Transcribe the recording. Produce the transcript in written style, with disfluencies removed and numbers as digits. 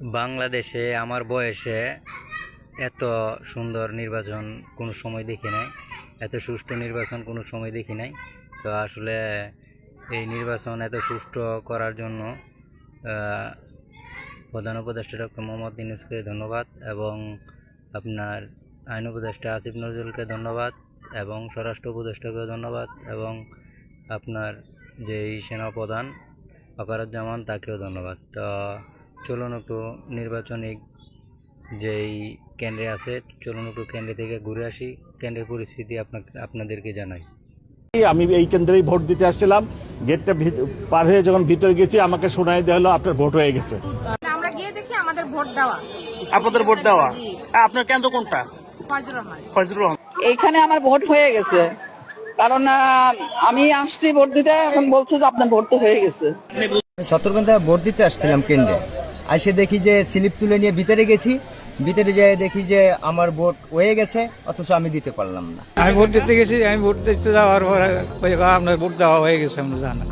বাংলাদেশে আমার বয়সে এত সুন্দর নির্বাচন কোনো সময় দেখি নাই, এত সুষ্ঠু নির্বাচন কোনো সময় দেখি নাই। তো আসলে এই নির্বাচন এত সুষ্ঠু করার জন্য প্রধান উপদেষ্টা ডক্টর মোহাম্মদ ইউনূসকে ধন্যবাদ, এবং আপনার আইন উপদেষ্টা আসিফ নজরুলকে ধন্যবাদ, এবং স্বরাষ্ট্র উপদেষ্টাকেও ধন্যবাদ, এবং আপনার যেই সেনাপ্রধান ওয়াকারুজ্জামান তাকেও ধন্যবাদ। তো চলুন একটু নির্বাচনিক যেই কেন্দ্রে আছে, চলুন একটু কেন্দ্র থেকে ঘুরে আসি, কেন্দ্রের পরিস্থিতি আপনাদেরকে জানাই। আমি এই কেন্দ্রেই ভোট দিতে আসছিলাম। গেটটা পার হয়ে যখন ভিতরে গেছি আমাকে শোনাই দেওয়া হলো আপনার ভোট হয়ে গেছে। আমরা গিয়ে দেখি আমাদের ভোট দেওয়া। আপনাদের ভোট দেওয়া? আপনার কেন্দ্র কোনটা? ফজলুর রহমান। এইখানে আমার ভোট হয়ে গেছে, কারণ আমি আসছি ভোট দিতে, এখন বলছে যে আপনার ভোট তো হয়ে গেছে। সতর্কতা ভোট দিতে আসছিলাম কেন্দ্রে, এসে দেখি যে স্লিপ তুলে নিয়ে ভিতরে গেছি, ভিতরে যেয়ে দেখি যে আমার ভোট হয়ে গেছে, অথচ আমি দিতে পারলাম না। আমি ভোট দিতে গেছি, আমি ভোট দিতে যাওয়ার পরে আপনার ভোট দেওয়া হয়ে গেছে, আমরা জানা।